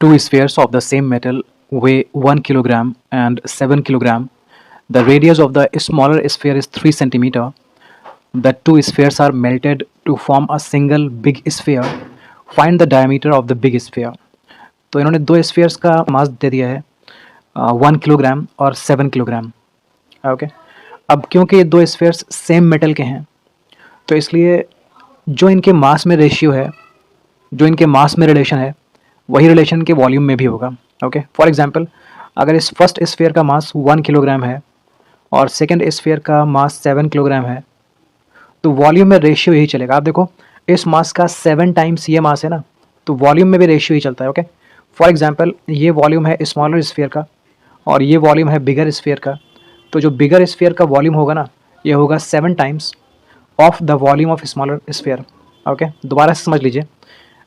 Two spheres of the same metal weigh 1 kilogram and 7 kilogram. The radius of the smaller sphere is 3 centimeter. The two spheres are melted to form a single big sphere. Find the diameter of the big sphere. तो इन्होंने दो spheres का मास दे दिया है 1 kilogram और 7 kilogram. Okay. अब क्योंकि ये दो स्फीयर्स सेम मेटल के हैं तो इसलिए जो इनके मास में रेशियो है, जो इनके मास में रिलेशन है, वही रिलेशन के वॉल्यूम में भी होगा. ओके. फॉर एग्जांपल, अगर इस फर्स्ट स्फीयर का मास 1 किलोग्राम है और सेकंड स्फीयर का मास 7 किलोग्राम है तो वॉल्यूम में रेशियो यही चलेगा. आप देखो, इस मास का 7 टाइम्स ये मास है ना, तो वॉल्यूम में भी रेशियो ही चलता है. ओके. फॉर एग्जांपल, ये वॉल्यूम है स्मॉलर स्फीयर का और ये वॉल्यूम है बिगर स्फीयर का. तो जो बिगर स्फीयर का वॉल्यूम होगा ना, ये होगा 7 times of the volume of smaller sphere. Okay. दोबारा से समझ लीजिए,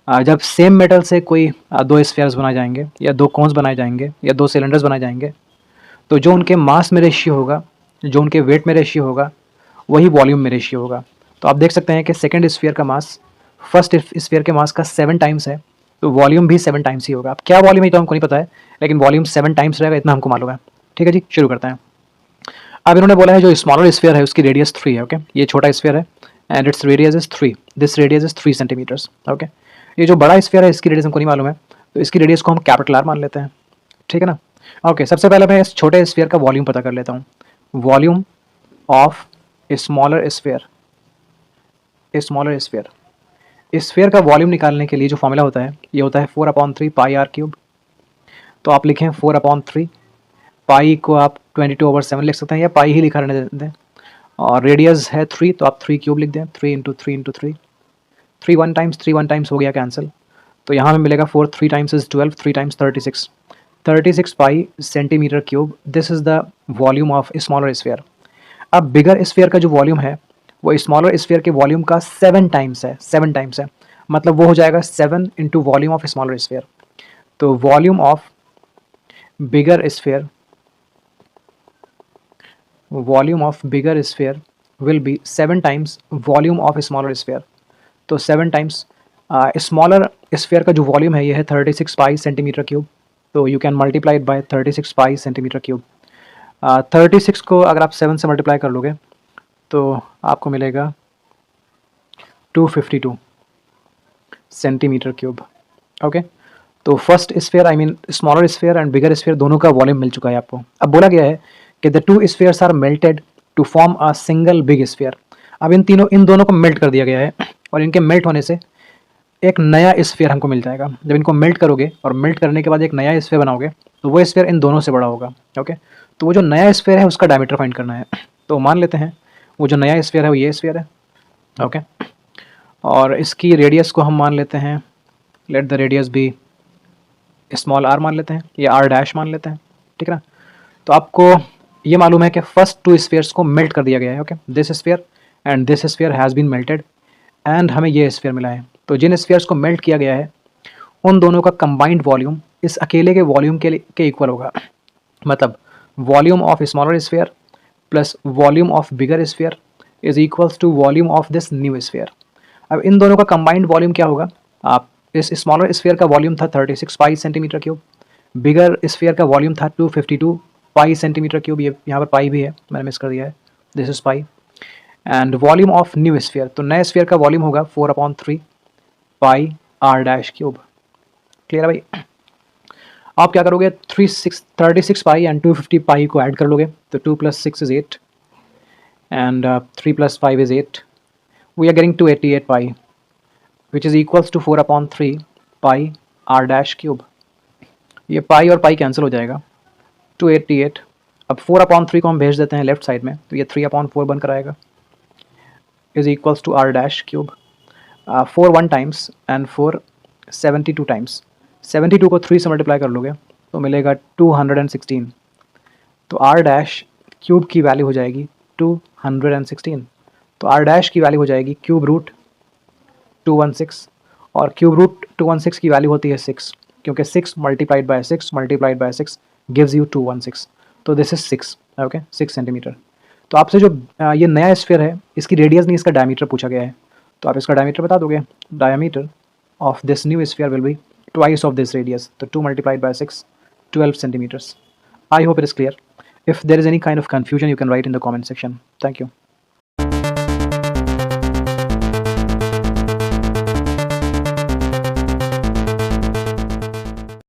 जब सेम मेटल से कोई दो स्फीयर्स बनाए जाएंगे या दो कोन्स बनाए जाएंगे या दो सिलेंडर्स बनाए जाएंगे तो जो उनके मास में रेशियो होगा, जो उनके वेट में रेशियो होगा, वही वॉल्यूम में रेशियो होगा. तो आप देख सकते हैं कि सेकंड स्फीयर का मास फर्स्ट स्फीयर के मास का 7 टाइम्स है, तो वॉल्यूम भी 7 टाइम्स ही होगा. अब क्या वॉल्यूम है तो हमको नहीं पता है, लेकिन वॉल्यूम 7 टाइम्स रहेगा, इतना हमको मालूम है. ठीक है जी, शुरू करते हैं. अब इन्होंने बोला है जो स्मॉलर स्फीयर है उसकी रेडियस 3 है. ओके. ये छोटा स्फीयर है and its radius is 3. This radius is 3 centimetres. Okay. ये जो बड़ा स्फीयर है इसकी रेडियस हमको नहीं मालूम है, तो इसकी रेडियस को हम कैपिटल आर मान लेते हैं. ठीक है ना. ओके. सबसे पहले मैं इस छोटे स्फीयर का वॉल्यूम पता कर लेता हूँ. Volume of smaller sphere. Smaller sphere, sphere का वॉल्यूम निकालने के लिए जो फॉर्मूला होता है ये होता है 4/3 पाई आर क्यूब. तो आप लिखें 4/3. पाई को आप 22/7 लिख सकते हैं या पाई ही लिखा रहने देते हैं. और रेडियस है 3 तो आप 3 क्यूब लिख दें. 3 इंटू 3 इंटू 3. 3 1 टाइम्स हो गया कैंसिल. तो यहाँ में मिलेगा 4 3 times is 12, 3 times 36. 36 pi centimetre cube. This is the volume of smaller sphere. अब बिगर स्फीयर का जो वॉल्यूम है वो स्मॉलर स्फीयर के वॉल्यूम का 7 टाइम्स है. 7 टाइम्स है मतलब वो हो जाएगा 7 into volume of smaller sphere. तो volume of bigger sphere, volume of bigger sphere will be 7 times volume of smaller sphere. तो 7 टाइम्स स्मॉलर स्फीयर का जो वॉल्यूम है ये है 36 पाई सेंटीमीटर क्यूब. तो you can multiply it by 36 pi centimetre cube. 36 को अगर आप 7 से मल्टीप्लाई कर लोगे तो आपको मिलेगा 252 सेंटीमीटर क्यूब. ओके. तो first sphere, I mean smaller sphere and bigger sphere, दोनों का वॉल्यूम मिल चुका है आपको. अब बोला गया है कि the two spheres are melted to form a single big sphere. अब इन दोनों को मेल्ट कर दिया गया है और इनके मेल्ट होने से एक नया स्फीयर हमको मिल जाएगा. जब इनको मेल्ट करोगे और मेल्ट करने के बाद एक नया स्फीयर बनाओगे तो वो स्फीयर इन दोनों से बड़ा होगा. ओके. तो वो जो नया स्फीयर है उसका डायमीटर फाइंड करना है. तो मान लेते हैं वो जो नया स्फीयर है वो ये स्फीयर है. ओके. और इसकी रेडियस को हम मान लेते हैं, let the radius be small r मान लेते हैं या आर डैश मान लेते हैं. ठीक है ना. तो आपको ये मालूम है कि फर्स्ट टू स्फीयर्स को मेल्ट कर दिया गया है. Okay. This sphere and this sphere has been melted and हमें ये स्फीयर मिला है. तो जिन स्फीयर्स को मेल्ट किया गया है उन दोनों का कंबाइंड वॉल्यूम इस अकेले के वॉल्यूम के इक्वल होगा. मतलब volume of smaller sphere plus volume of bigger sphere is equals to volume of this new sphere. अब इन दोनों का कंबाइंड वॉल्यूम क्या होगा? आप इस स्मॉलर स्फीयर का वॉल्यूम था 36 पाई सेंटीमीटर क्यूब. बिगर स्फीयर का वॉल्यूम था 252 पाई सेंटीमीटर क्यूब. ये यहाँ पर पाई भी है, मैंने मिस कर दिया है. This is pi. And volume of new sphere, तो नए स्फीयर का वॉल्यूम होगा 4/3 pi r dash cube. Clear है भाई? आप क्या करोगे, 36 पाई एंड 250 पाई को ऐड कर लोगे तो 2 + 6 is 8 and 3 + 5 is 8. We are getting 288 pi which is equals to 4/3 pi r dash cube. ये पाई और पाई कैंसिल हो जाएगा. 288. अब 4/3 को हम भेज देते हैं लेफ्ट साइड में तो ये 3/4 बनकर आएगा is equals to r dash cube. 4 1 times and 4 72 times. 72 को 3 से मल्टीप्लाई कर लोगे तो मिलेगा 216. तो आर डैश क्यूब की वैल्यू हो जाएगी 216. तो आर डैश की वैल्यू हो जाएगी क्यूब रूट 216 और क्यूब रूट 216 की वैल्यू होती है 6 क्योंकि 6 मल्टीप्लाइड बाय 6 गिव्स यू 216. तो दिस इज 6. ओके. 6 सेंटीमीटर. तो आपसे जो ये नया स्फीयर है इसकी रेडियस नहीं, इसका डायमीटर पूछा गया है. तो आप इसका डायमीटर बता दोगे. Diameter of this new sphere will B twice of this radius. The 2 multiplied by 6, 12 centimeters. I hope it is clear. If there is any kind of confusion, you can write in the comment section. Thank you.